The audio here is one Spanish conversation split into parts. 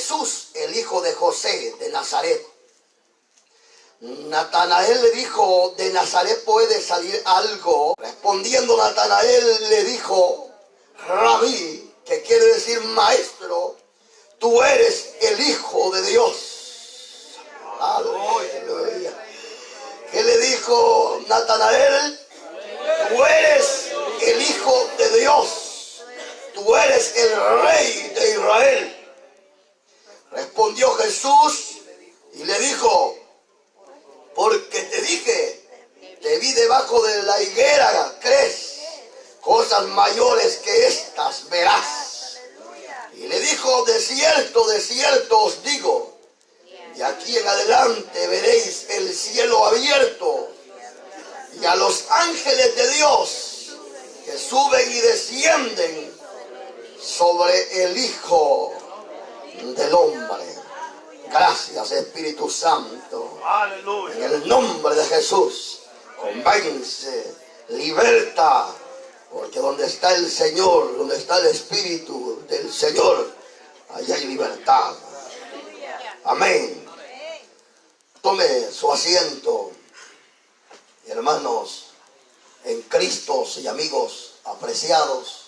Jesús, el hijo de José de Nazaret. Natanael le dijo, ¿de Nazaret puede salir algo? Respondiendo Natanael le dijo, Rabí, que quiere decir maestro, tú eres el Hijo de Dios. Aleluya. ¿Qué le dijo Natanael? Tú eres el Hijo de Dios. Tú eres el Rey de Israel. Respondió Jesús y le dijo, porque te dije, te vi debajo de la higuera, ¿crees? Cosas mayores que estas verás. Y le dijo, de cierto os digo, de aquí en adelante veréis el cielo abierto y a los ángeles de Dios que suben y descienden sobre el Hijo del Hombre. Gracias, Espíritu Santo. Aleluya. En el nombre de Jesús, convence, liberta, porque donde está el Señor, donde está el Espíritu del Señor, allá hay libertad. Amén. Tome su asiento, hermanos, en Cristo y amigos apreciados.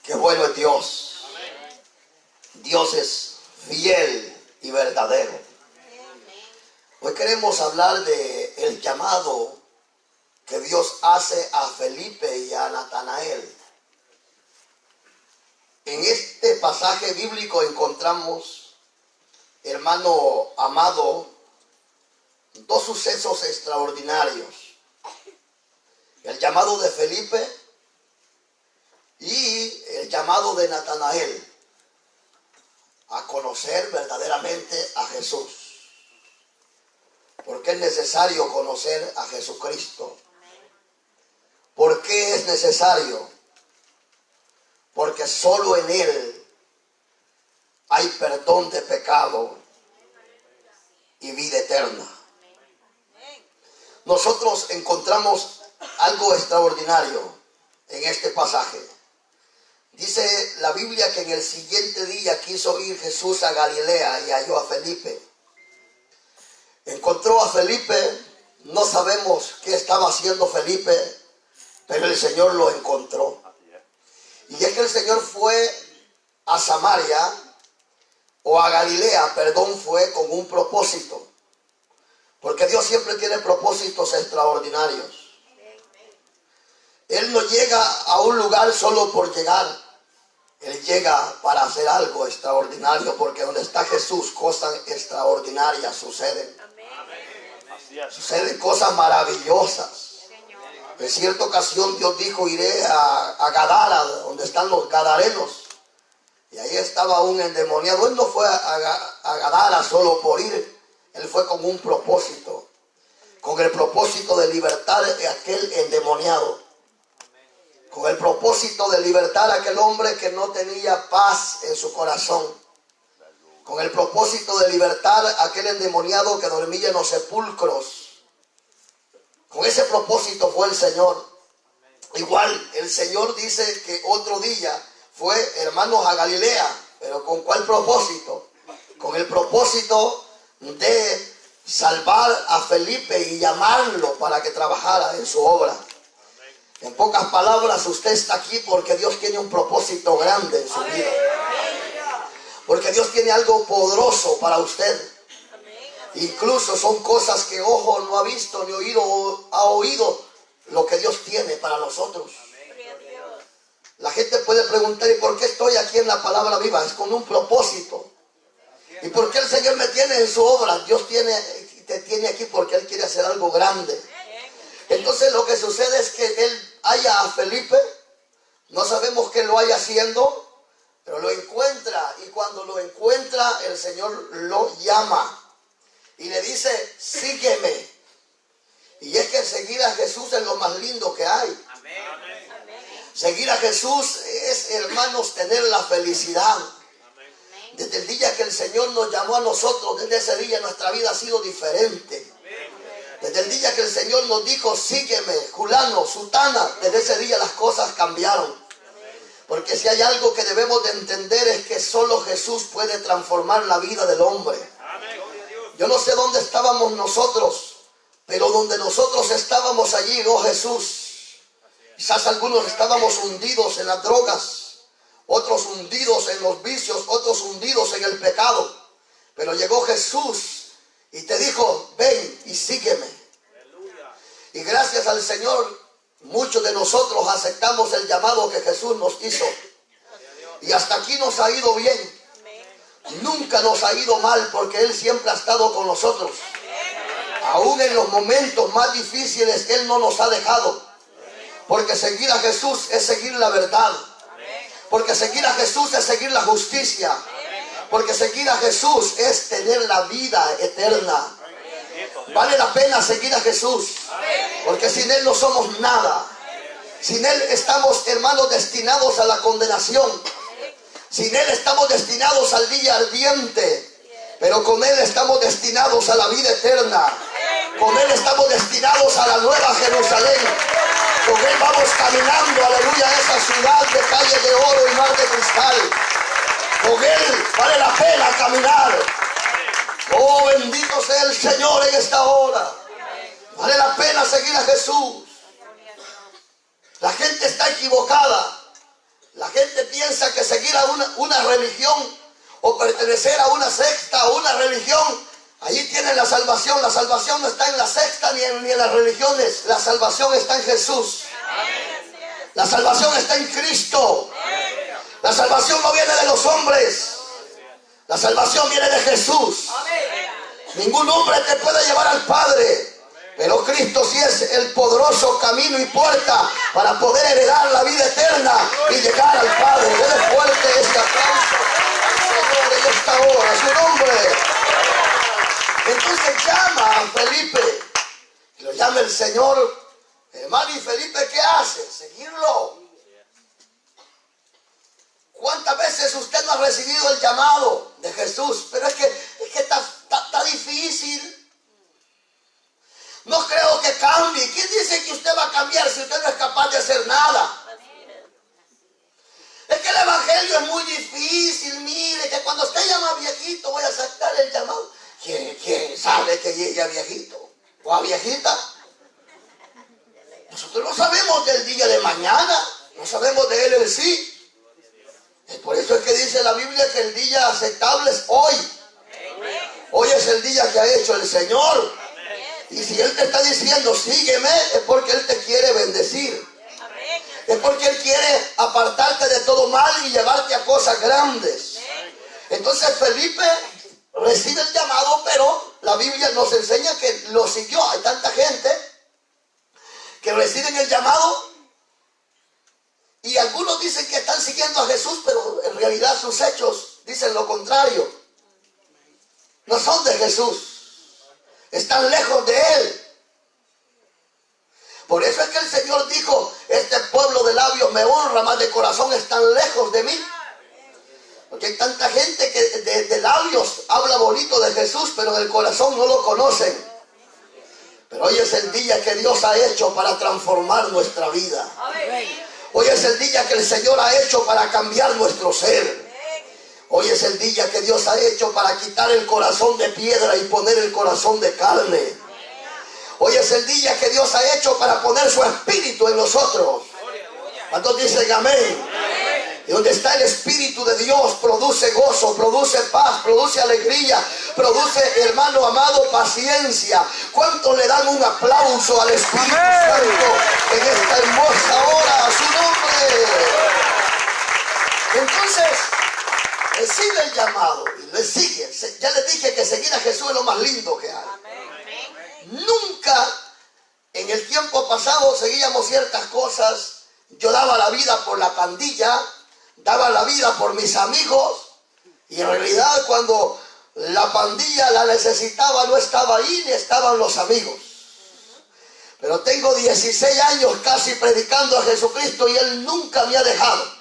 Qué bueno es Dios. Dios es fiel y verdadero. Hoy queremos hablar de el llamado que Dios hace a Felipe y a Natanael. En este pasaje bíblico encontramos, hermano amado, dos sucesos extraordinarios. El llamado de Felipe y el llamado de Natanael a conocer verdaderamente a Jesús. Porque es necesario conocer a Jesucristo. ¿Por qué es necesario? Porque solo en Él hay perdón de pecado y vida eterna. Nosotros encontramos algo extraordinario en este pasaje. Dice la Biblia que en el siguiente día quiso ir Jesús a Galilea y halló a Felipe. Encontró a Felipe, no sabemos qué estaba haciendo Felipe, pero el Señor lo encontró. Y es que el Señor fue a Samaria, o a Galilea, fue con un propósito. Porque Dios siempre tiene propósitos extraordinarios. Él no llega a un lugar solo por llegar. Él llega para hacer algo extraordinario, porque donde está Jesús, cosas extraordinarias suceden. Suceden cosas maravillosas. En cierta ocasión Dios dijo, iré a Gadara, donde están los gadarenos. Y ahí estaba un endemoniado. Él no fue a Gadara solo por ir. Él fue con un propósito. Con el propósito de libertar a aquel endemoniado. Con el propósito de libertar a aquel hombre que no tenía paz en su corazón. Con el propósito de libertar a aquel endemoniado que dormía en los sepulcros. Con ese propósito fue el Señor. Igual el Señor dice que otro día fue, hermanos, a Galilea. ¿Pero con cuál propósito? Con el propósito de salvar a Felipe y llamarlo para que trabajara en su obra. En pocas palabras, usted está aquí porque Dios tiene un propósito grande en su vida. Porque Dios tiene algo poderoso para usted. Incluso son cosas que ojo no ha visto ni oído ha oído lo que Dios tiene para nosotros. La gente puede preguntar, ¿y por qué estoy aquí en la palabra viva? Es con un propósito. ¿Y por qué el Señor me tiene en su obra? Dios te tiene aquí porque Él quiere hacer algo grande. Entonces lo que sucede es que Él halla a Felipe, no sabemos qué lo haya haciendo, pero lo encuentra, y cuando lo encuentra el Señor lo llama y le dice, sígueme. Y es que seguir a Jesús es lo más lindo que hay. Seguir a Jesús es, hermanos, tener la felicidad. Desde el día que el Señor nos llamó a nosotros, desde ese día nuestra vida ha sido diferente. Desde el día que el Señor nos dijo, sígueme, fulano, sutana, desde ese día las cosas cambiaron. Porque si hay algo que debemos de entender es que solo Jesús puede transformar la vida del hombre. Yo no sé dónde estábamos nosotros, pero donde nosotros estábamos allí llegó Jesús. Quizás algunos estábamos hundidos en las drogas, otros hundidos en los vicios, otros hundidos en el pecado. Pero llegó Jesús y te dijo, ven y sígueme. Y gracias al Señor, muchos de nosotros aceptamos el llamado que Jesús nos hizo. Y hasta aquí nos ha ido bien. Nunca nos ha ido mal porque Él siempre ha estado con nosotros. Aún en los momentos más difíciles Él no nos ha dejado. Porque seguir a Jesús es seguir la verdad. Porque seguir a Jesús es seguir la justicia. Porque seguir a Jesús es tener la vida eterna. Vale la pena seguir a Jesús. Porque sin Él no somos nada. Sin Él estamos, hermanos, destinados a la condenación. Sin Él estamos destinados al día ardiente. Pero con Él estamos destinados a la vida eterna. Con Él estamos destinados a la nueva Jerusalén. Con Él vamos caminando, aleluya, a esa ciudad de calles de oro y mar de cristal. Con Él vale la pena caminar. Oh, bendito sea el Señor en esta hora. Vale la pena seguir a Jesús. La gente está equivocada. La gente piensa que seguir a una religión o pertenecer a una secta o una religión, allí tienen la salvación. La salvación no está en la secta ni en las religiones. La salvación está en Jesús. La salvación está en Cristo. La salvación no viene de los hombres. La salvación viene de Jesús. Ningún hombre te puede llevar al Padre. Pero Cristo sí es el poderoso camino y puerta para poder heredar la vida eterna y llegar al Padre. Dele fuerte este aplauso al Señor en esta hora, su nombre. Entonces llama a Felipe. Y lo llama el Señor. Hermano, ¿y Felipe qué hace? Seguirlo. ¿Cuántas veces usted no ha recibido el llamado de Jesús? Pero es que está difícil. No creo que cambie. ¿Quién dice que usted va a cambiar si usted no es capaz de hacer nada? Es que el evangelio es muy difícil. Mire, que cuando usted llama viejito voy a aceptar el llamado. ¿Quién sabe que llegue a viejito? ¿O a viejita? Nosotros no sabemos del día de mañana. No sabemos de él el sí. Por eso es que dice la Biblia que el día aceptable es hoy. Hoy es el día que ha hecho el Señor. Y si Él te está diciendo sígueme, es porque Él te quiere bendecir. Es porque Él quiere apartarte de todo mal y llevarte a cosas grandes. Entonces Felipe recibe el llamado, pero la Biblia nos enseña que lo siguió. Hay tanta gente que reciben el llamado y algunos dicen que están siguiendo a Jesús, pero en realidad sus hechos dicen lo contrario. No son de Jesús. Están lejos de Él. Por eso es que el Señor dijo, este pueblo de labios me honra, mas de corazón están lejos de mí. Porque hay tanta gente que de labios habla bonito de Jesús, pero del corazón no lo conocen. Pero hoy es el día que Dios ha hecho para transformar nuestra vida. Hoy es el día que el Señor ha hecho para cambiar nuestro ser. Hoy es el día que Dios ha hecho para quitar el corazón de piedra y poner el corazón de carne. Hoy es el día que Dios ha hecho para poner su espíritu en nosotros. ¿Cuántos dicen amén? Y donde está el Espíritu de Dios produce gozo, produce paz, produce alegría, produce, hermano amado, paciencia. ¿Cuántos le dan un aplauso al Espíritu Santo en esta hermosa hora? A su nombre. Entonces recibe el llamado y le sigue. Ya les dije que seguir a Jesús es lo más lindo que hay. Nunca en el tiempo pasado seguíamos ciertas cosas. Yo daba la vida por la pandilla, daba la vida por mis amigos, y en realidad cuando la pandilla la necesitaba no estaba ahí ni estaban los amigos. Pero tengo 16 años casi predicando a Jesucristo y Él nunca me ha dejado.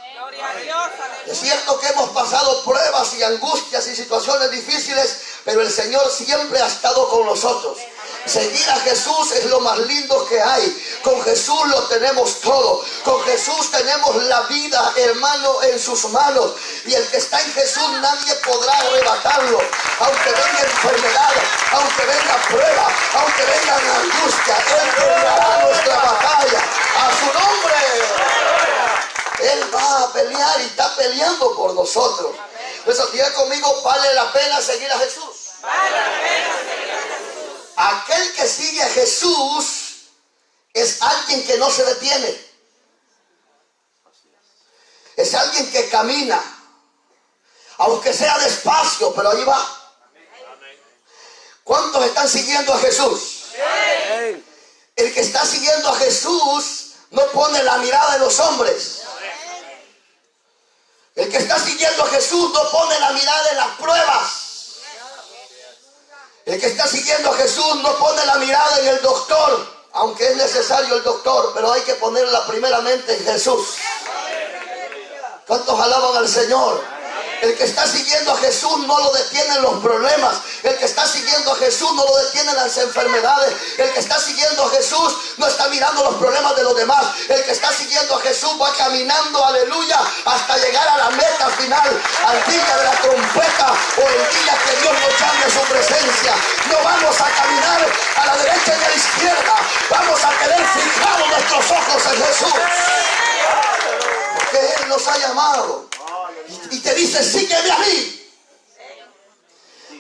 Es cierto que hemos pasado pruebas y angustias y situaciones difíciles, pero el Señor siempre ha estado con nosotros. Seguir a Jesús es lo más lindo que hay. Con Jesús lo tenemos todo. Con Jesús tenemos la vida, hermano, en sus manos. Y el que está en Jesús nadie podrá arrebatarlo. Aunque venga enfermedad, aunque venga prueba, aunque venga angustia, Él peleará nuestra batalla. A su nombre. Él va a pelear y está peleando por nosotros. Entonces, diga conmigo, vale la pena seguir a Jesús. Vale la pena seguir a Jesús. Aquel que sigue a Jesús es alguien que no se detiene. Es alguien que camina. Aunque sea despacio, pero ahí va. ¿Cuántos están siguiendo a Jesús? El que está siguiendo a Jesús no pone la mirada en los hombres. El que está siguiendo a Jesús no pone la mirada en las pruebas. El que está siguiendo a Jesús no pone la mirada en el doctor, aunque es necesario el doctor, pero hay que ponerla primeramente en Jesús. ¿Cuántos alaban al Señor? El que está siguiendo a Jesús no lo detienen los problemas. El que está siguiendo a Jesús no lo detienen las enfermedades. El que está siguiendo a Jesús no está mirando los problemas de los demás. El que está siguiendo a Jesús va caminando, aleluya, hasta llegar a la meta final, al día de la trompeta o el día que Dios nos llame a su presencia. No vamos a caminar a la derecha y a la izquierda. Vamos a tener fijados nuestros ojos en Jesús. Porque Él nos ha llamado. Y te dice, sígueme a mí.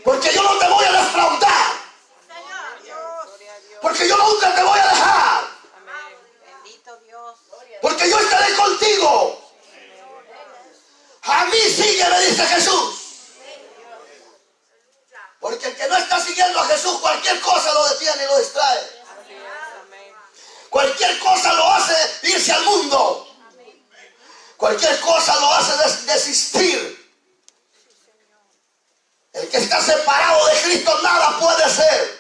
Porque yo no te voy a defraudar. Porque yo nunca te voy a dejar. Porque yo estaré contigo. A mí sígueme, dice Jesús. Porque el que no está siguiendo a Jesús, cualquier cosa lo detiene y lo distrae. Cualquier cosa lo hace irse al mundo. Cualquier cosa lo hace desistir. El que está separado de Cristo nada puede ser.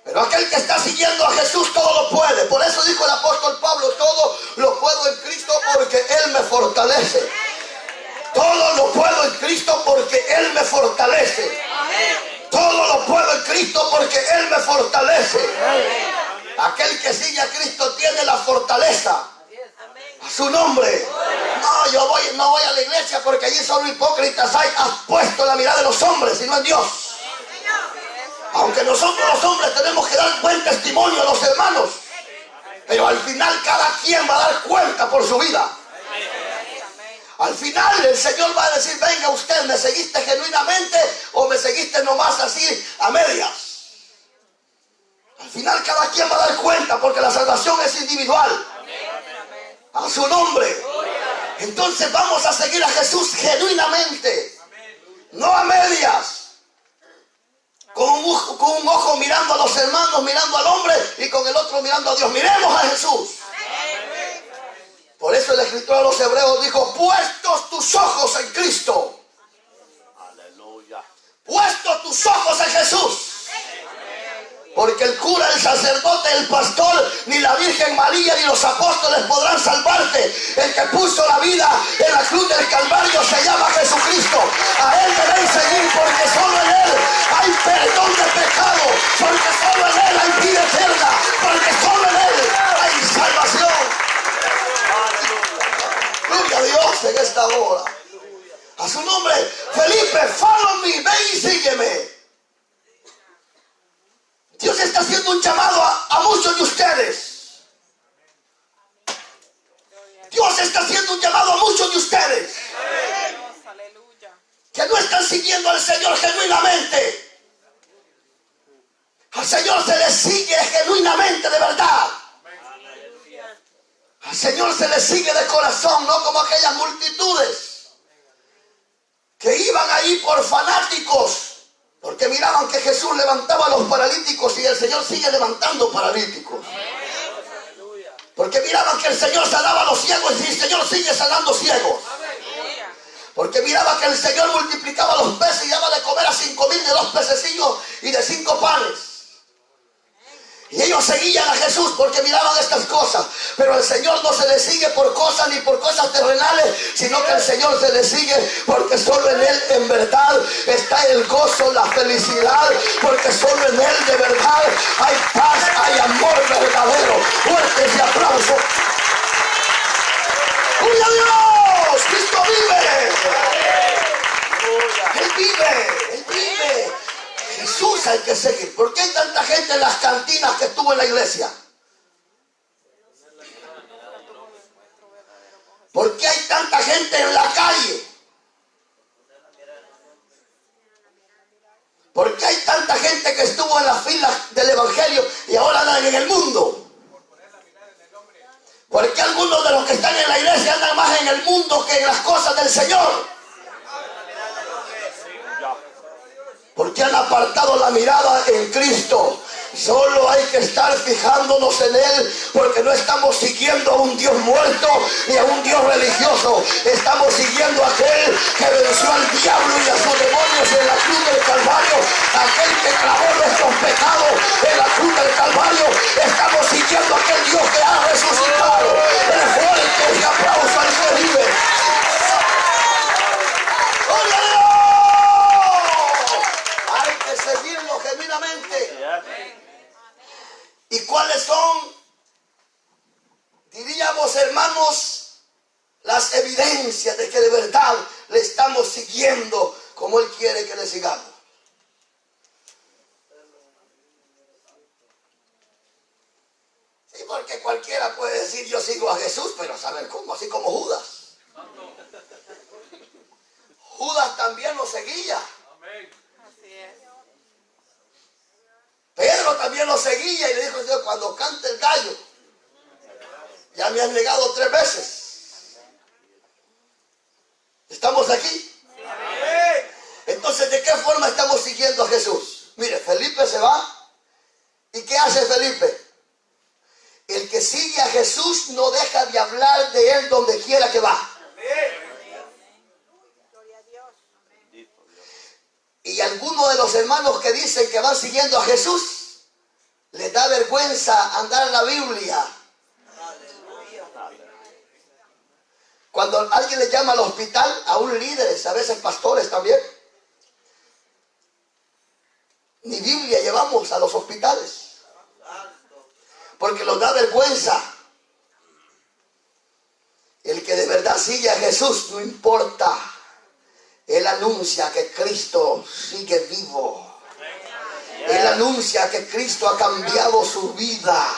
Pero aquel que está siguiendo a Jesús todo lo puede. Por eso dijo el apóstol Pablo, todo lo puedo en Cristo porque Él me fortalece. Todo lo puedo en Cristo porque Él me fortalece. Todo lo puedo en Cristo porque Él me fortalece. Aquel que sigue a Cristo tiene la fortaleza. A su nombre. No, yo no voy a la iglesia porque allí solo hipócritas hay. Has puesto la mirada de los hombres y no en Dios. Aunque nosotros los hombres tenemos que dar buen testimonio a los hermanos, pero al final cada quien va a dar cuenta por su vida. Al final el Señor va a decir, venga usted, ¿me seguiste genuinamente o me seguiste nomás así a medias? Al final cada quien va a dar cuenta porque la salvación es individual. A su nombre. Entonces vamos a seguir a Jesús genuinamente, no a medias, con un ojo mirando a los hermanos, mirando al hombre, y con el otro mirando a Dios. Miremos a Jesús. Por eso el escritor de los Hebreos dijo, puestos tus ojos en Cristo. Aleluya. Puestos tus ojos en Jesús. Porque el cura, el sacerdote, el pastor, ni la Virgen María, ni los apóstoles podrán salvarte. El que puso la vida en la cruz del Calvario se llama Jesucristo. A Él debéis seguir porque solo en Él hay perdón de pecado. Porque solo en Él hay vida eterna. Porque solo en Él hay salvación. Gloria a Dios en esta hora. A su nombre. Felipe, follow me, ven y sígueme. Dios está haciendo un llamado a muchos de ustedes. Dios está haciendo un llamado a muchos de ustedes que no están siguiendo al Señor genuinamente. Al Señor se le sigue genuinamente, de verdad. Al Señor se le sigue de corazón, no como aquellas multitudes que iban ahí por fanáticos. Porque miraban que Jesús levantaba a los paralíticos y el Señor sigue levantando paralíticos. Porque miraban que el Señor sanaba a los ciegos y el Señor sigue sanando ciegos. Porque miraba que el Señor multiplicaba los peces y daba de comer a 5,000 de 2 pececillos y de 5 panes. Y ellos seguían a Jesús porque miraban estas cosas. Pero al Señor no se le sigue por cosas ni por cosas terrenales, sino que al Señor se le sigue porque solo en Él en verdad está el gozo, la felicidad. Porque solo en Él de verdad hay paz, hay amor verdadero. Fuertes y aplausos. ¡Gloria a Dios! ¡Cristo vive! Él vive, Él vive. Jesús hay que seguir. ¿Por qué hay tanta gente en las cantinas que estuvo en la iglesia? ¿Por qué hay tanta gente en la calle? ¿Por qué hay tanta gente que estuvo en las filas del evangelio y ahora andan en el mundo? ¿Por qué algunos de los que están en la iglesia andan más en el mundo que en las cosas del Señor? Porque han apartado la mirada en Cristo. Solo hay que estar fijándonos en Él, porque no estamos siguiendo a un Dios muerto ni a un Dios religioso. Estamos siguiendo a aquel que venció al diablo y a sus demonios en la cruz del Calvario, aquel que clavó nuestros pecados en la cruz del Calvario. Estamos siguiendo a aquel Dios que ha resucitado. El fuerte y aplauso al que vive. Seguirlo genuinamente. ¿Y cuáles son, diríamos, hermanos, las evidencias de que de verdad le estamos siguiendo como Él quiere que le sigamos? Sí, porque cualquiera puede decir yo sigo a Jesús, pero saber cómo, así como Judas. Judas también lo seguía. Así es. Pedro también lo seguía y le dijo: Dios, cuando cante el gallo, ya me han negado 3 veces. ¿Estamos aquí? Entonces, ¿de qué forma estamos siguiendo a Jesús? Mire, Felipe se va. ¿Y qué hace Felipe? El que sigue a Jesús no deja de hablar de Él donde quiera que va. Y algunos de los hermanos que dicen que van siguiendo a Jesús, les da vergüenza andar en la Biblia. Cuando alguien le llama al hospital, a un líder, a veces pastores también, ni Biblia llevamos a los hospitales, porque nos da vergüenza. El que de verdad sigue a Jesús, no importa. Él anuncia que Cristo sigue vivo. Él anuncia que Cristo ha cambiado su vida.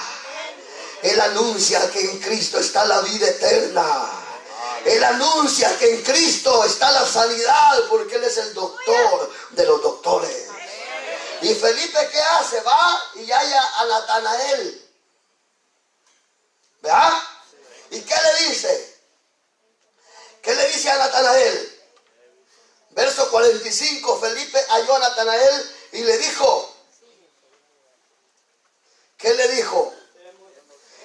Él anuncia que en Cristo está la vida eterna. Él anuncia que en Cristo está la sanidad, porque Él es el doctor de los doctores. ¿Y Felipe qué hace? Va y halla a Natanael. ¿Verdad? ¿Y qué le dice? ¿Qué le dice a Natanael? Verso 45, Felipe halló a Natanael y le dijo, ¿qué le dijo?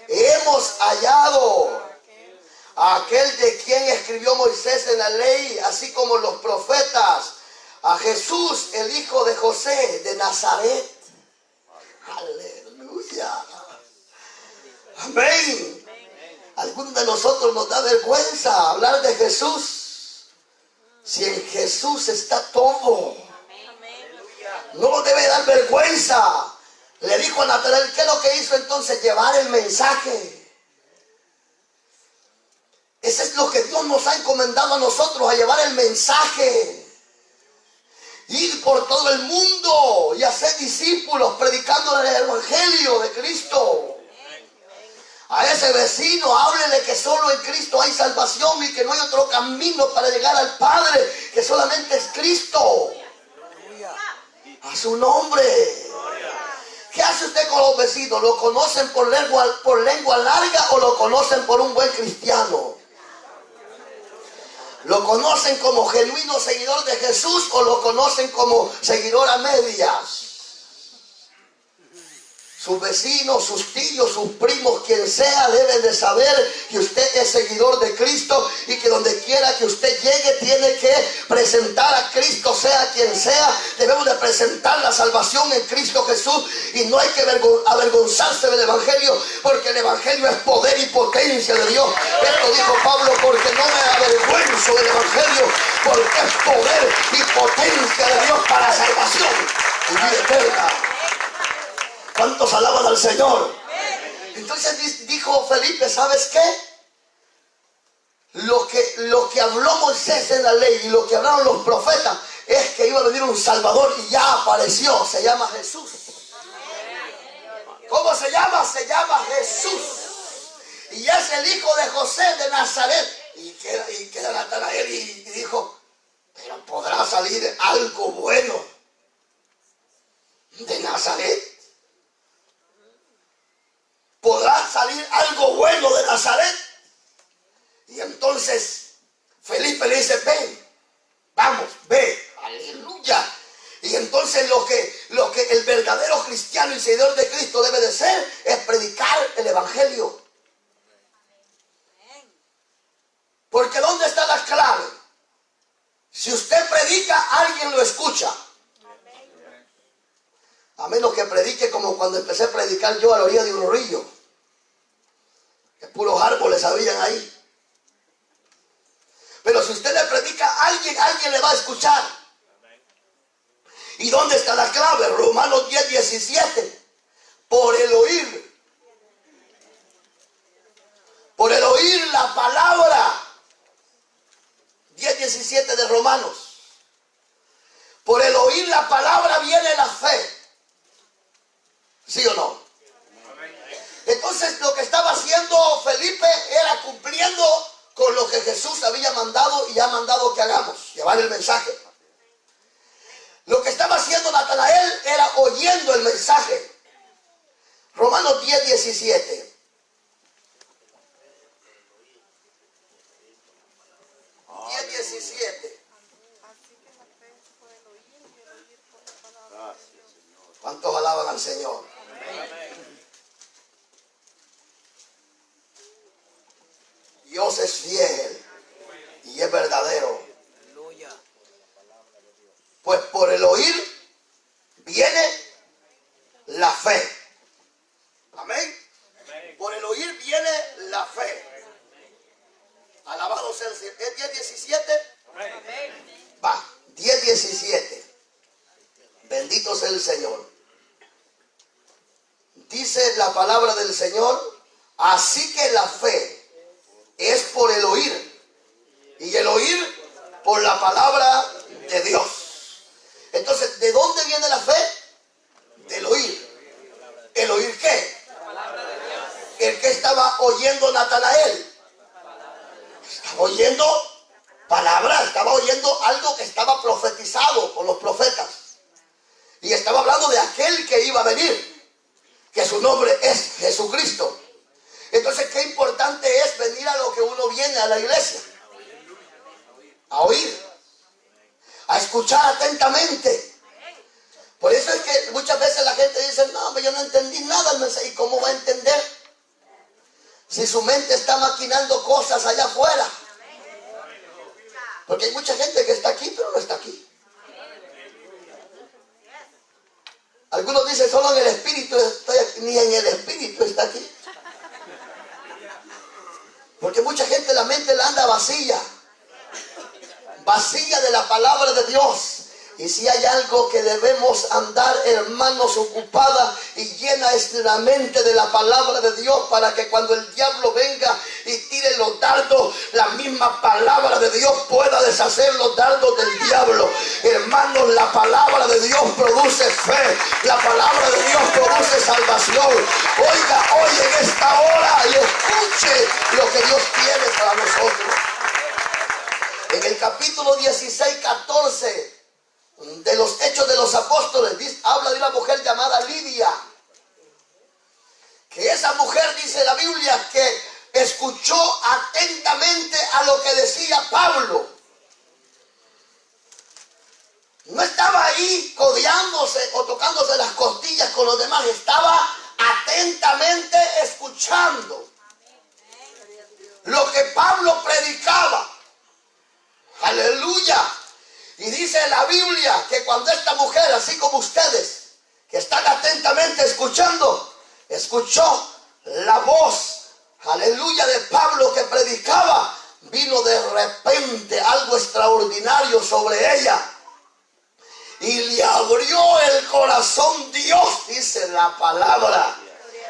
Hemos hallado a aquel de quien escribió Moisés en la ley, así como los profetas, a Jesús, el hijo de José de Nazaret. Aleluya. Amén. Algunos de nosotros nos da vergüenza hablar de Jesús. Si en Jesús está todo, no nos debe dar vergüenza. Le dijo a Natanael, ¿qué es lo que hizo entonces? Llevar el mensaje. Ese es lo que Dios nos ha encomendado a nosotros, a llevar el mensaje. Ir por todo el mundo y hacer discípulos predicando el evangelio de Cristo. A ese vecino, háblele que solo en Cristo hay salvación y que no hay otro camino para llegar al Padre, que solamente es Cristo. A su nombre. ¿Qué hace usted con los vecinos? ¿Lo conocen por lengua larga o lo conocen por un buen cristiano? ¿Lo conocen como genuino seguidor de Jesús o lo conocen como seguidor a medias? Sus vecinos, sus tíos, sus primos, quien sea, deben de saber que usted es seguidor de Cristo y que donde quiera que usted llegue tiene que presentar a Cristo, sea quien sea. Debemos de presentar la salvación en Cristo Jesús, y no hay que avergonzarse del Evangelio, porque el Evangelio es poder y potencia de Dios. Esto dijo Pablo: porque no me avergüenzo del Evangelio, porque es poder y potencia de Dios para salvación y vida eterna. ¿Cuántos alaban al Señor? Entonces dijo Felipe: ¿sabes qué? Lo que habló Moisés en la ley y lo que hablaron los profetas es que iba a venir un Salvador, y ya apareció. Se llama Jesús. ¿Cómo se llama? Se llama Jesús. Y es el hijo de José de Nazaret. Y queda Natanael y dijo: pero ¿podrá salir algo bueno de Nazaret? ¿Podrá salir algo bueno de Nazaret? Y entonces Felipe le dice: ven, vamos, ve, aleluya. Y entonces lo que el verdadero cristiano y seguidor de Cristo debe de ser es predicar el Evangelio. Porque ¿dónde está la clave? Si usted predica, alguien lo escucha. A menos que predique como cuando empecé a predicar yo a la orilla de un río, que puros árboles habían ahí. Pero si usted le predica a alguien, alguien le va a escuchar. ¿Y dónde está la clave? Romanos 10:17. Por el oír. Por el oír la palabra. 10:17 de Romanos. Por el oír la palabra viene la fe. ¿Sí o no? Entonces lo que estaba haciendo Felipe era cumpliendo con lo que Jesús había mandado y ha mandado que hagamos, llevar el mensaje. Lo que estaba haciendo Natanael era oyendo el mensaje. Romanos 10:17. ¿Cuántos alaban al Señor? Dios es fiel y es verdadero. Pues por el oír viene la fe. Amén. Por el oír viene la fe. Alabado sea el Señor. ¿Es 10:17? Va, 10:17. Bendito sea el Señor. Dice la palabra del Señor: así que la fe es por el oír, y el oír por la palabra de Dios. Entonces, ¿de dónde viene la fe? Del oír. ¿El oír qué? El que estaba oyendo Natanael. Estaba oyendo palabras, estaba oyendo algo que estaba profetizado por los profetas. Y estaba hablando de aquel que iba a venir, que su nombre es Jesucristo. Entonces, qué importante es venir a lo que uno viene a la iglesia. A oír. A escuchar atentamente. Por eso es que muchas veces la gente dice: no, yo no entendí nada del mensaje. ¿Y cómo va a entender? Si su mente está maquinando cosas allá afuera. Porque hay mucha gente que está aquí, pero no está aquí. Algunos dicen: solo en el espíritu estoy aquí. Ni en el espíritu está aquí. Porque mucha gente la mente la anda vacía. Vacía de la palabra de Dios. Y si hay algo que debemos andar, hermanos, ocupada y llena es la mente de la palabra de Dios, para que cuando el diablo venga y tire los dardos, la misma palabra de Dios pueda deshacer los dardos del diablo. Hermanos, la palabra de Dios produce fe. La palabra de Dios produce salvación. Oiga, hoy en esta hora y escuche lo que Dios tiene para nosotros. En el capítulo 16-14 de los Hechos de los Apóstoles, habla de una mujer llamada Lidia. Que esa mujer, dice la Biblia, que escuchó atentamente a lo que decía Pablo. No estaba ahí codeándose o tocándose las costillas con los demás. Estaba atentamente escuchando lo que Pablo predicaba. Aleluya. Y dice la Biblia que cuando esta mujer, así como ustedes, que están atentamente escuchando, escuchó la voz, aleluya, de Pablo que predicaba, vino de repente algo extraordinario sobre ella. Y le abrió el corazón Dios, dice la palabra.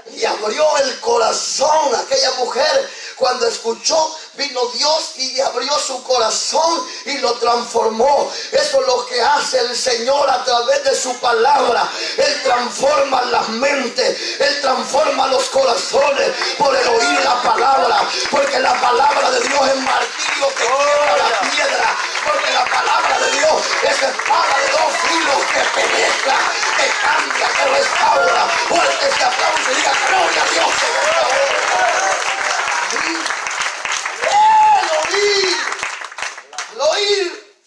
Y abrió el corazón a aquella mujer. Cuando escuchó, vino Dios y le abrió su corazón y lo transformó. Eso es lo que hace el Señor a través de su palabra. Él transforma las mentes, Él transforma los corazones por el oír la palabra. Porque la palabra de Dios es martillo que quiebra la piedra. Porque la palabra de Dios es espada de dos filos que penetra, que cambia, que restaura. Fuerte este aplauso y diga gloria a Dios. Al oír.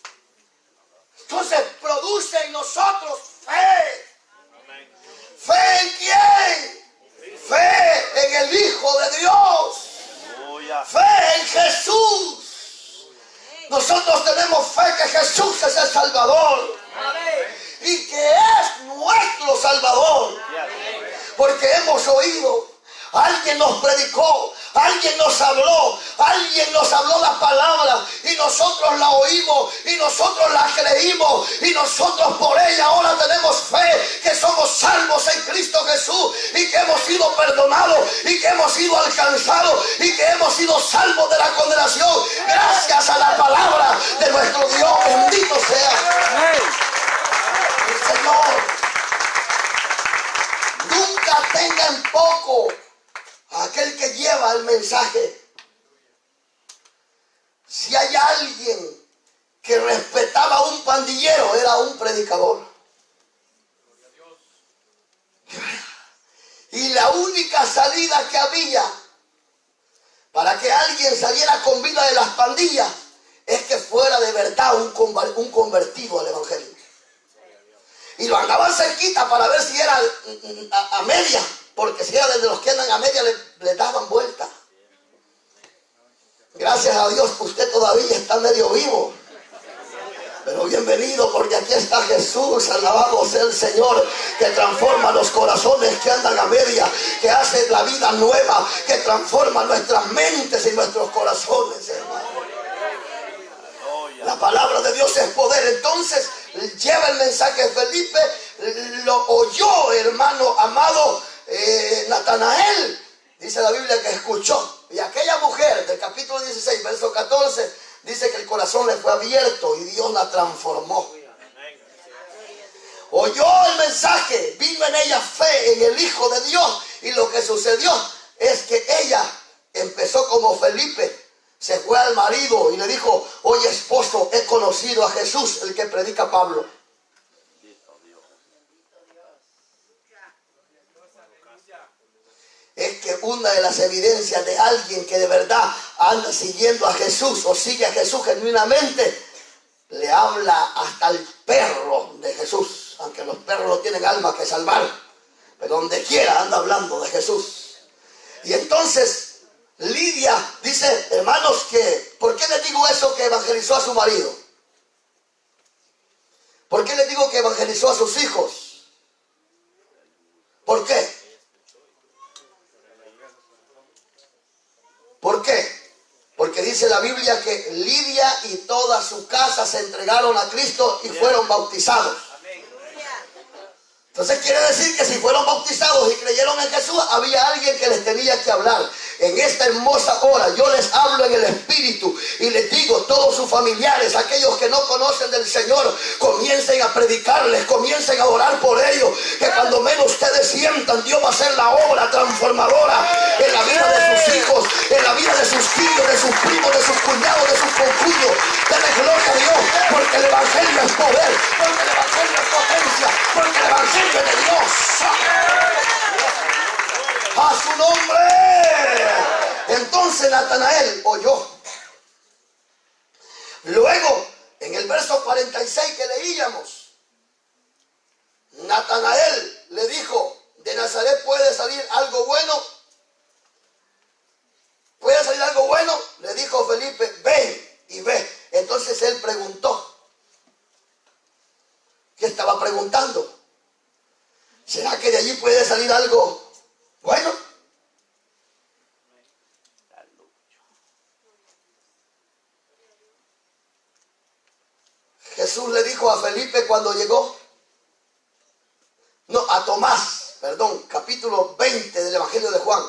Entonces produce en nosotros fe. ¿Fe en quién? Fe en el Hijo de Dios. Fe en Jesús. Nosotros tenemos fe que Jesús es el Salvador. Y que es nuestro Salvador. Porque hemos oído. Alguien nos predicó, alguien nos habló la palabra y nosotros la oímos y nosotros la creímos y nosotros por ella ahora tenemos fe que somos salvos en Cristo Jesús y que hemos sido perdonados y que hemos sido alcanzados y que hemos sido salvos de la condenación gracias a la palabra de nuestro Dios. Bendito sea el Señor. Nunca tenga en poco aquel que lleva el mensaje. Si hay alguien que respetaba a un pandillero, era un predicador. Y la única salida que había para que alguien saliera con vida de las pandillas es que fuera de verdad un convertido al evangelio. Y lo andaban cerquita para ver si era a media. Porque si era desde los que andan a media le daban vuelta. Gracias a Dios que usted todavía está medio vivo. Pero bienvenido porque aquí está Jesús. Alabado sea el Señor que transforma los corazones que andan a media. Que hace la vida nueva. Que transforma nuestras mentes y nuestros corazones, hermano. La palabra de Dios es poder. Entonces lleva el mensaje de Felipe. Lo oyó, hermano amado, Natanael, dice la Biblia que escuchó. Y aquella mujer del capítulo 16, verso 14, dice que el corazón le fue abierto y Dios la transformó. Oyó el mensaje, vino en ella fe en el Hijo de Dios. Y lo que sucedió es que ella empezó como Felipe. Se fue al marido y le dijo: oye, esposo, he conocido a Jesús, el que predica Pablo. Es que una de las evidencias de alguien que de verdad anda siguiendo a Jesús o sigue a Jesús genuinamente, le habla hasta el perro de Jesús. Aunque los perros no tienen alma que salvar, pero donde quiera anda hablando de Jesús. Y entonces Lidia dice, hermanos, que ¿por qué les digo eso? Que evangelizó a su marido. ¿Por qué les digo que evangelizó a sus hijos? ¿Por qué? ¿Por qué? Porque dice la Biblia que Lidia y toda su casa se entregaron a Cristo y fueron bautizados. Entonces quiere decir que si fueron bautizados y creyeron en Jesús, había alguien que les tenía que hablar. En esta hermosa hora yo les hablo en el Espíritu y les digo, todos sus familiares, aquellos que no conocen del Señor, comiencen a predicarles, comiencen a orar por ellos, que cuando menos ustedes sientan, Dios va a hacer la obra transformadora en la vida de sus hijos, en la vida de sus tíos, de sus primos, de sus cuñados, de sus concuños. Denle gloria a Dios, porque el Evangelio es poder, porque el Evangelio es potencia, porque el Evangelio es de Dios. ¡A su nombre! Entonces Natanael oyó. Luego, en el verso 46 que leíamos, Natanael le dijo, ¿de Nazaret puede salir algo bueno? ¿Puede salir algo bueno? Le dijo Felipe, ven y ve. Entonces él preguntó, estaba preguntando, ¿será que de allí puede salir algo bueno? Jesús le dijo a Felipe cuando llegó, no, a Tomás, perdón, capítulo 20 del Evangelio de Juan.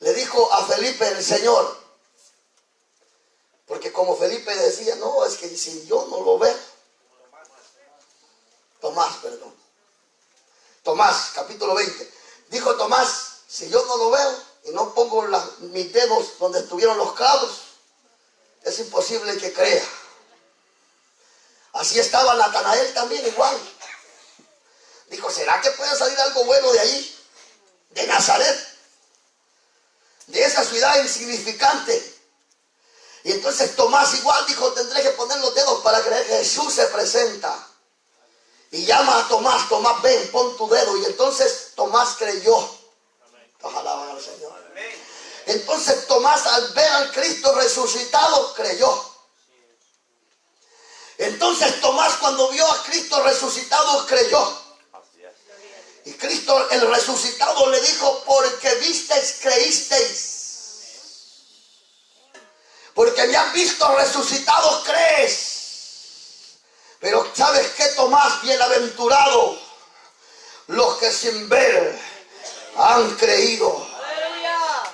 Le dijo a Felipe el Señor, porque como Felipe decía, no, es que si yo no lo veo. Tomás, capítulo 20. Dijo Tomás, si yo no lo veo y no pongo mis dedos donde estuvieron los clavos, es imposible que crea. Así estaba Natanael también igual. Dijo, ¿será que puede salir algo bueno de ahí? De Nazaret. De esa ciudad insignificante. Y entonces Tomás igual dijo, tendré que poner los dedos para creer que Jesús se presenta. Y llama a Tomás, Tomás, ven, pon tu dedo. Y entonces Tomás creyó. Ojalá al Señor. Entonces Tomás, al ver al Cristo resucitado, creyó. Entonces Tomás, cuando vio a Cristo resucitado, creyó. Y Cristo el resucitado le dijo, porque visteis, creísteis. Porque me has visto resucitado, crees. Pero ¿sabes qué, Tomás? Bienaventurado los que sin ver han creído.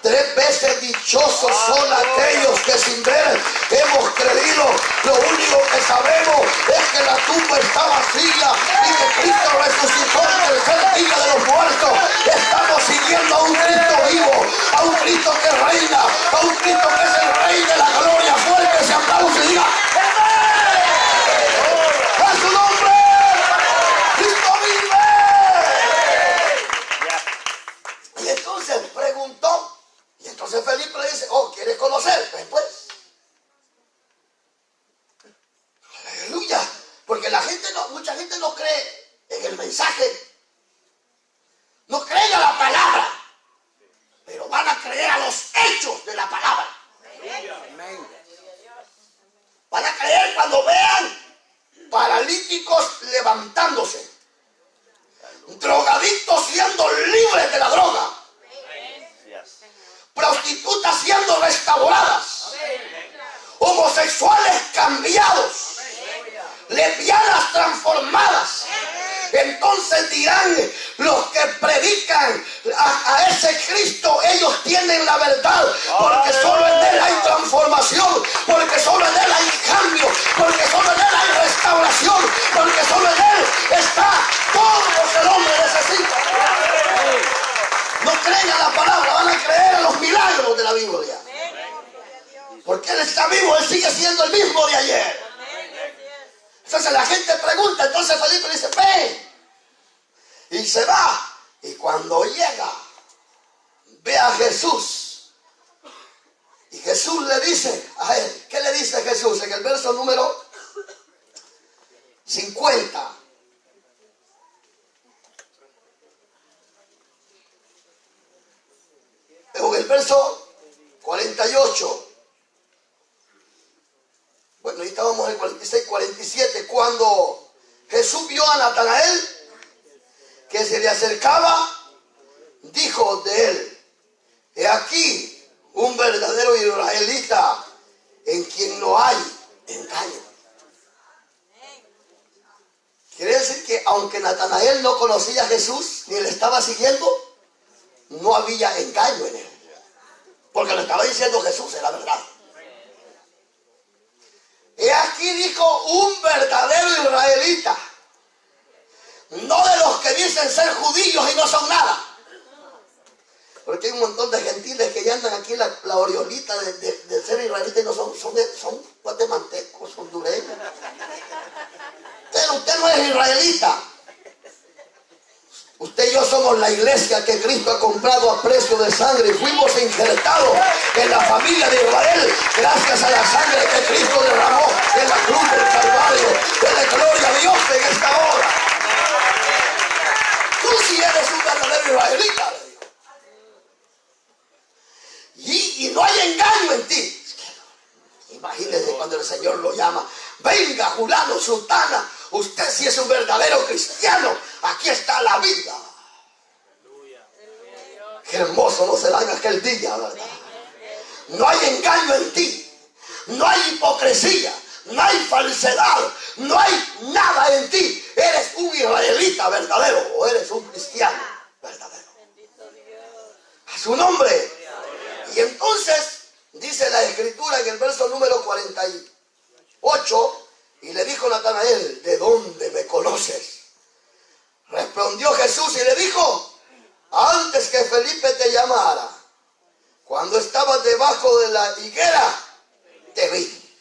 3 veces dichosos son aquellos que sin ver hemos creído. Lo único que sabemos es que la tumba está vacía y que Cristo resucitó el tercer día de los muertos. Estamos siguiendo a un Cristo vivo, a un Cristo que reina, a un Cristo que es el Rey de la gloria. Fuerte ese aplauso y diga, ¡a su nombre! ¡Cristo vive! Y entonces preguntó. Y entonces Felipe le dice, oh, ¿quieres conocer? Pues. Aleluya. Porque mucha gente no cree en el mensaje. No creen a la palabra. Pero van a creer a los hechos de la palabra. Van a creer cuando vean paralíticos levantándose. Drogadictos siendo libres de la droga. Prostitutas siendo restauradas, homosexuales cambiados, lesbianas transformadas. Entonces dirán los que predican a ese Cristo, ellos tienen la verdad, porque solo en Él hay transformación, porque solo en Él hay cambio, porque solo en Él hay restauración, porque solo en Él está todo lo que el hombre necesita. No creen a la palabra, van a creer a los milagros de la Biblia. Porque Él está vivo, Él sigue siendo el mismo de ayer. Entonces la gente pregunta, entonces Felipe dice, ven. Y se va. Y cuando llega, ve a Jesús. Y Jesús le dice a él, ¿qué le dice Jesús? En el verso número 50. En el verso 48. Bueno, ahí estábamos en el 46, 47. Cuando Jesús vio a Natanael que se le acercaba, dijo de él, he aquí un verdadero israelita en quien no hay engaño. Quiere decir que aunque Natanael no conocía a Jesús ni le estaba siguiendo, no había engaño en él. Porque lo estaba diciendo Jesús, era verdad. He aquí, dijo, un verdadero israelita. No de los que dicen ser judíos y no son nada. Porque hay un montón de gentiles que ya andan aquí la oriolita de ser israelita y no son guatemaltecos, hondureños. Pero usted no es israelita. Usted y yo somos la iglesia que Cristo ha comprado a precio de sangre y fuimos injertados en la familia de Israel gracias a la sangre que Cristo derramó en la cruz del Calvario. Dele gloria a Dios en esta hora. Tú sí eres un verdadero israelita. Y no hay engaño en ti. Imagínense cuando el Señor lo llama. Venga, fulano, sultana. Usted si es un verdadero cristiano, aquí está la vida. Qué hermoso no será en aquel día, ¿verdad? No hay engaño en ti, no hay hipocresía, no hay falsedad, no hay nada en ti. Eres un israelita verdadero o eres un cristiano verdadero. A su nombre. Y entonces dice la escritura en el verso número 48, y le dijo Natanael, ¿de dónde me conoces? Respondió Jesús y le dijo, antes que Felipe te llamara, cuando estabas debajo de la higuera, te vi.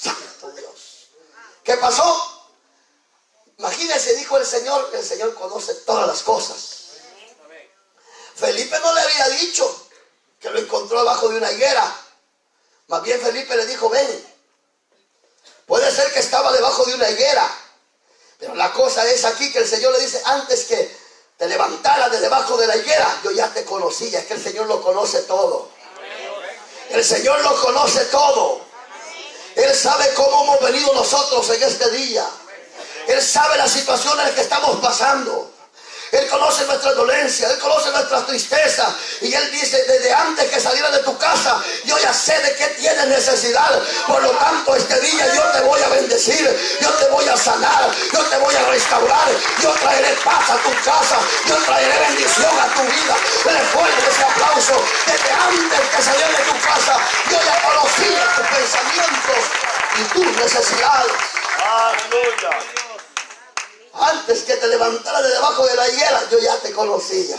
Santo Dios. ¿Qué pasó? Imagínense, dijo el Señor conoce todas las cosas. Felipe no le había dicho que lo encontró debajo de una higuera. Más bien Felipe le dijo, ven. Puede ser que estaba debajo de una higuera. Pero la cosa es aquí que el Señor le dice, antes que te levantaras de debajo de la higuera, yo ya te conocía. Es que el Señor lo conoce todo. El Señor lo conoce todo. Él sabe cómo hemos venido nosotros en este día. Él sabe las situaciones que estamos pasando. Él conoce nuestra dolencia, Él conoce nuestras tristezas. Y Él dice, desde antes que salieras de tu casa, yo ya sé de qué tienes necesidad. Por lo tanto, este día yo te voy a bendecir, yo te voy a sanar, yo te voy a restaurar, yo traeré paz a tu casa, yo traeré bendición a tu vida. Dale fuerte ese aplauso. Desde antes que salieras de tu casa, yo ya conocía tus pensamientos y tus necesidades. Aleluya. Antes que te levantaras de debajo de la higuera, yo ya te conocía.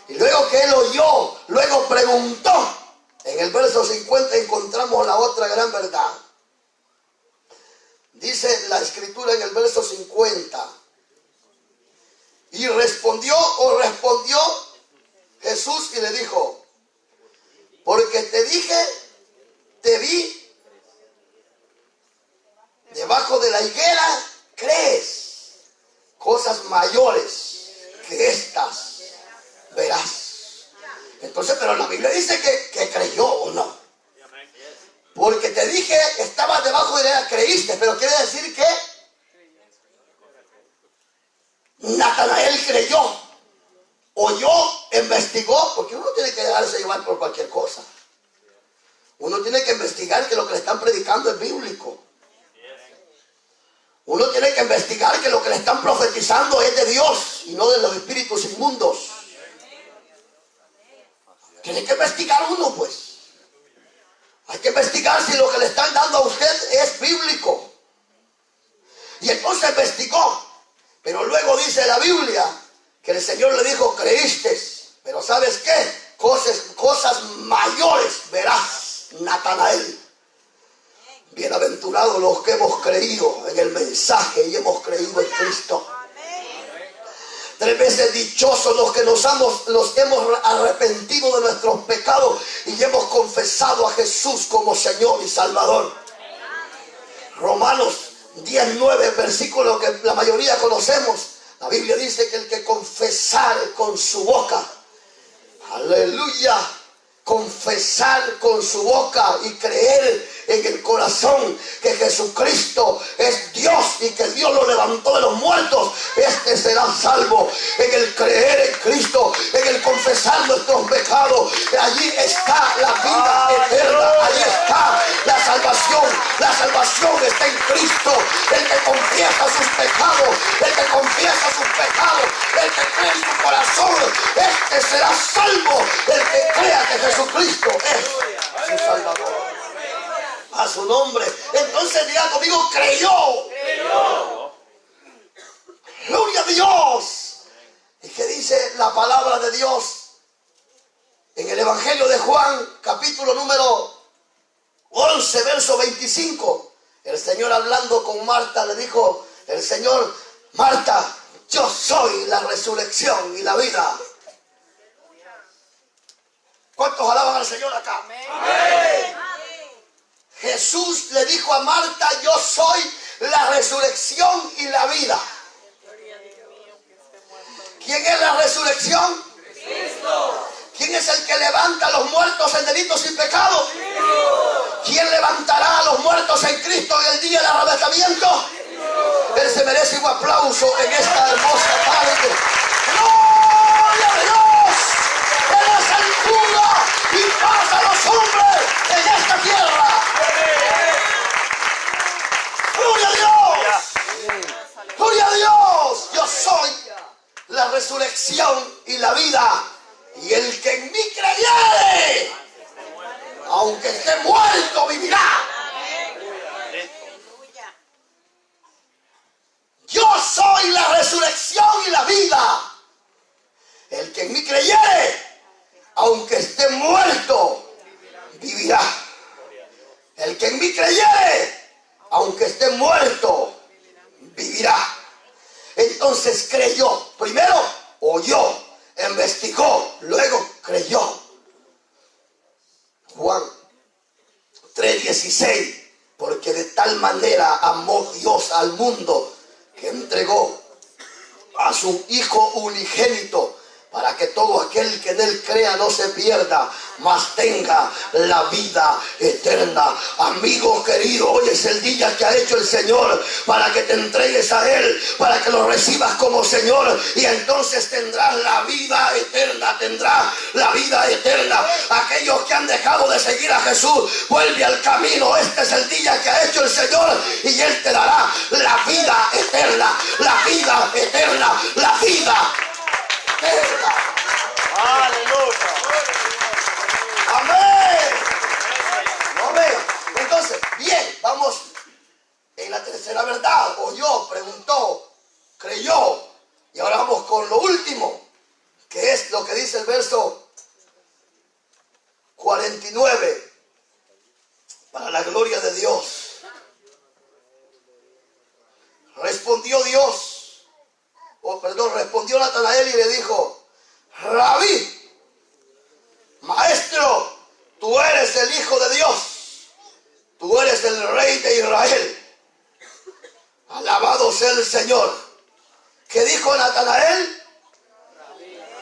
Y luego que él oyó, luego preguntó. En el verso 50 encontramos la otra gran verdad. Dice la escritura en el verso 50. Y respondió Jesús y le dijo, porque te dije, te vi debajo de la higuera, crees. Cosas mayores que estas verás. Entonces, pero la Biblia dice que creyó o no. Porque te dije, estabas debajo de ella, creíste, pero quiere decir que Natanael creyó, oyó, investigó, porque uno tiene que dejarse llevar por cualquier cosa. Uno tiene que investigar que lo que le están predicando es bíblico. Uno tiene que investigar que lo que le están profetizando es de Dios y no de los espíritus inmundos. Tiene que investigar uno, pues. Hay que investigar si lo que le están dando a usted es bíblico. Y entonces investigó. Pero luego dice la Biblia que el Señor le dijo, creíste. Pero ¿sabes qué? Cosas mayores verás, Natanael. Bienaventurados los que hemos creído en el mensaje y hemos creído en Cristo. 3 veces dichosos los que nos hemos arrepentido de nuestros pecados y hemos confesado a Jesús como Señor y Salvador. Romanos 10:9, versículo que la mayoría conocemos. La Biblia dice que el que confesare con su boca, aleluya, confesar con su boca y creer en el corazón que Jesucristo es Dios y que Dios lo levantó de los muertos, este será salvo. En el creer en Cristo, en el confesar nuestros pecados, allí está la vida eterna, allí está la salvación. La salvación está en Cristo. El que confiesa sus pecados, el que confiesa sus pecados, el que cree en su corazón, este será salvo. El que crea que Jesucristo es su Salvador. A su nombre. Entonces diga conmigo, creyó. Gloria a Dios. ¿Y qué dice la palabra de Dios? En el Evangelio de Juan, capítulo número 11, verso 25. El Señor hablando con Marta le dijo, el Señor, Marta, yo soy la resurrección y la vida. ¿Cuántos alaban al Señor acá? Amén. Jesús le dijo a Marta, yo soy la resurrección y la vida. ¿Quién es la resurrección? Cristo. ¿Quién es el que levanta a los muertos en delitos y pecados? Cristo. ¿Quién levantará a los muertos en Cristo en el día del arrebatamiento? Él se merece un aplauso en esta hermosa tarde. ¡Gloria a Dios! Él es el cura y paz a los hombres en esta tierra. ¡Gloria a Dios! ¡Gloria a Dios! Yo soy la resurrección y la vida. Y el que en mí creyere, aunque esté muerto, vivirá. Yo soy la resurrección y la vida. El que en mí creyere, aunque esté muerto, vivirá. El que en mí creyere, aunque esté muerto, vivirá. Entonces creyó. Primero oyó, investigó, luego creyó. Juan 3:16. Porque de tal manera amó Dios al mundo que entregó a su Hijo unigénito, para que todo aquel que en él crea no se pierda, mas tenga la vida eterna. Amigo querido, hoy es el día que ha hecho el Señor para que te entregues a Él, para que lo recibas como Señor, y entonces tendrás la vida eterna, tendrás la vida eterna. Aquellos que han dejado de seguir a Jesús, vuelve al camino. Este es el día que ha hecho el Señor, y Él te dará la vida eterna, la vida eterna, la vida eterna. Aleluya. Amén. Amén. Entonces, bien, vamos en la tercera verdad. Oyó, preguntó, creyó. Y ahora vamos con lo último, que es lo que dice el verso 49. Para la gloria de Dios. Respondió Natanael y le dijo: Rabí, maestro, tú eres el Hijo de Dios, tú eres el Rey de Israel. Alabado sea el Señor. ¿Qué dijo Natanael?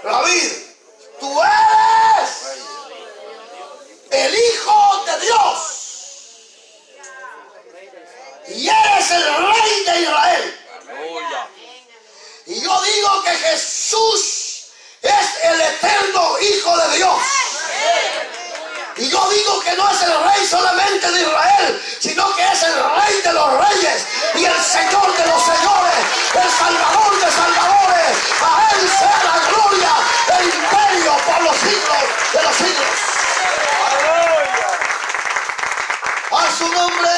Rabí, tú eres el Hijo de Dios y eres el Rey de Israel. Y yo digo que Jesús es el eterno Hijo de Dios. Y yo digo que no es el Rey solamente de Israel, sino que es el Rey de los reyes y el Señor de los señores, el Salvador de salvadores. A Él sea la gloria, el imperio por los siglos de los siglos. A su nombre.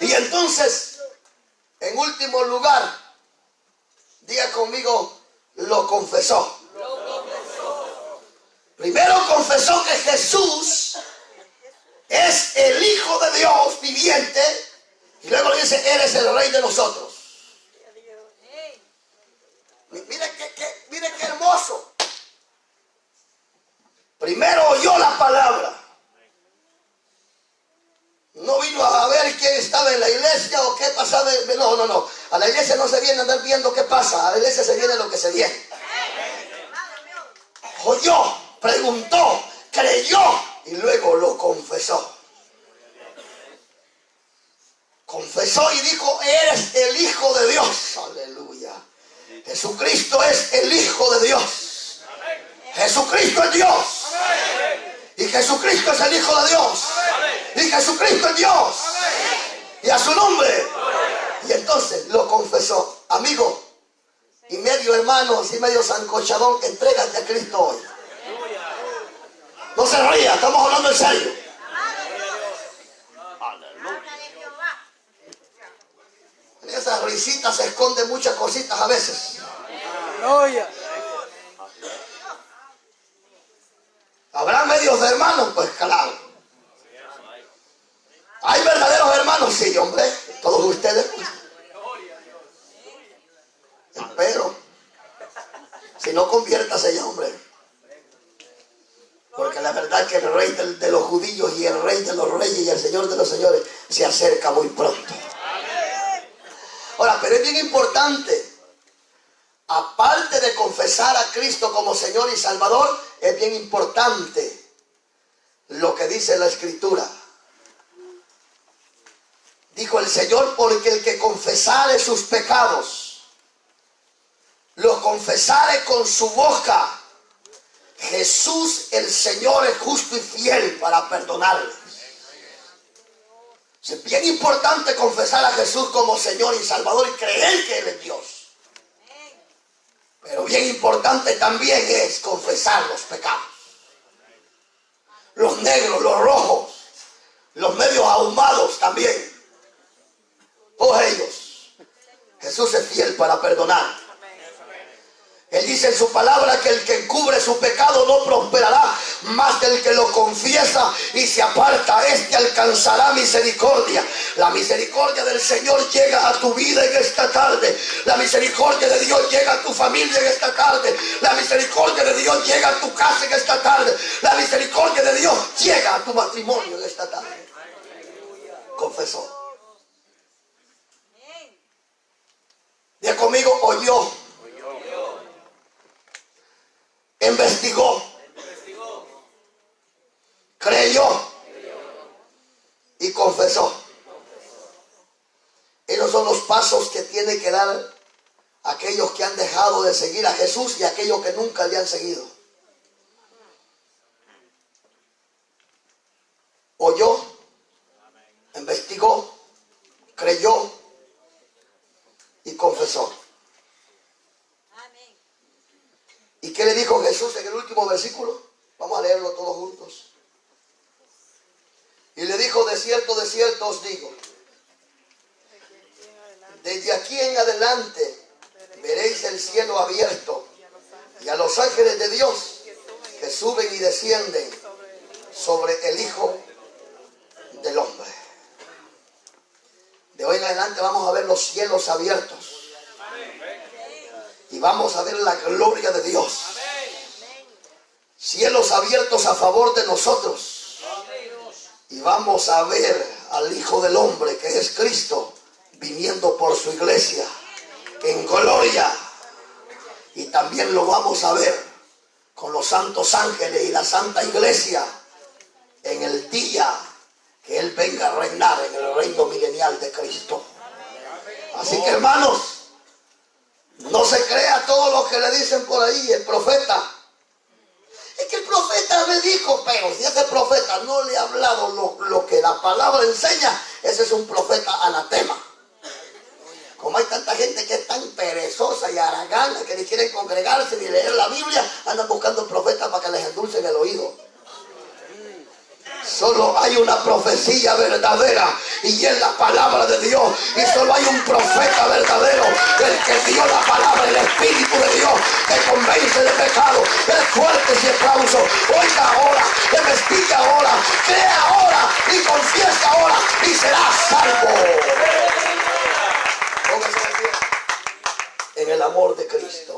Y entonces, en último lugar, diga conmigo, lo confesó. Primero confesó que Jesús es el Hijo de Dios viviente, y luego le dice: eres el Rey de nosotros. Mire qué hermoso. Primero oyó la palabra. No vino a ver quién estaba en la iglesia o qué pasaba. No. A la iglesia no se viene a andar viendo qué pasa. A la iglesia se viene lo que se viene. Oyó, preguntó, creyó y luego lo confesó. Confesó y dijo: eres el Hijo de Dios. Aleluya. Jesucristo es el Hijo de Dios. Jesucristo es Dios. Y Jesucristo es el Hijo de Dios. Y Jesucristo es Dios. Y a su nombre. Y entonces lo confesó. Amigo y medio hermano, así medio sancochadón, entrégate a Cristo hoy. No se ría, estamos hablando en serio. En esas risitas se esconden muchas cositas a veces. ¿Habrá medios de hermanos? Pues claro. ¿Hay verdaderos hermanos? Sí, hombre. Todos ustedes. Espero. Si no, conviértase ya, hombre. Porque la verdad es que el Rey de los judíos y el Rey de los reyes y el Señor de los señores se acerca muy pronto. Ahora, pero es bien importante, aparte de confesar a Cristo como Señor y Salvador, es bien importante lo que dice la Escritura. Dijo el Señor, porque el que confesare sus pecados, los confesare con su boca, Jesús el Señor es justo y fiel para perdonarles. Es bien importante confesar a Jesús como Señor y Salvador y creer que Él es Dios. Pero bien importante también es confesar los pecados. Los negros, los rojos, los medios ahumados también. Todos ellos. Jesús es fiel para perdonar. Él dice en su palabra que el que encubre su pecado no prosperará, más del que lo confiesa y se aparta, este alcanzará misericordia. La misericordia del Señor llega a tu vida en esta tarde. La misericordia de Dios llega a tu familia en esta tarde. La misericordia de Dios llega a tu casa en esta tarde. La misericordia de Dios llega a tu matrimonio en esta tarde. Confesó. Diga conmigo, oyó. Investigó, creyó y confesó. Esos son los pasos que tienen que dar aquellos que han dejado de seguir a Jesús y aquellos que nunca le han seguido. Oyó, investigó, creyó y confesó. ¿Y qué le dijo Jesús en el último versículo? Vamos a leerlo todos juntos. Y le dijo, de cierto os digo, desde aquí en adelante veréis el cielo abierto y a los ángeles de Dios que suben y descienden sobre el Hijo del Hombre. De hoy en adelante vamos a ver los cielos abiertos. Y vamos a ver la gloria de Dios. Cielos abiertos a favor de nosotros. Y vamos a ver al Hijo del Hombre, que es Cristo, viniendo por su iglesia en gloria. Y también lo vamos a ver con los santos ángeles y la santa iglesia en el día que Él venga a reinar en el reino milenial de Cristo. Así que, hermanos, no se crea todo lo que le dicen por ahí el profeta. Es que el profeta me dijo, pero si ese profeta no le ha hablado lo que la palabra enseña, ese es un profeta anatema. Como hay tanta gente que es tan perezosa y haragana que ni quieren congregarse ni leer la Biblia, andan buscando profetas para que les endulcen el oído. Solo hay una profecía verdadera y es la palabra de Dios. Y solo hay un profeta verdadero, el que dio la palabra, el Espíritu de Dios, que convence de pecado. El fuerte ese aplauso. Oiga ahora, investigue ahora, crea ahora y confiese ahora y será salvo. Póngase en el amor de Cristo.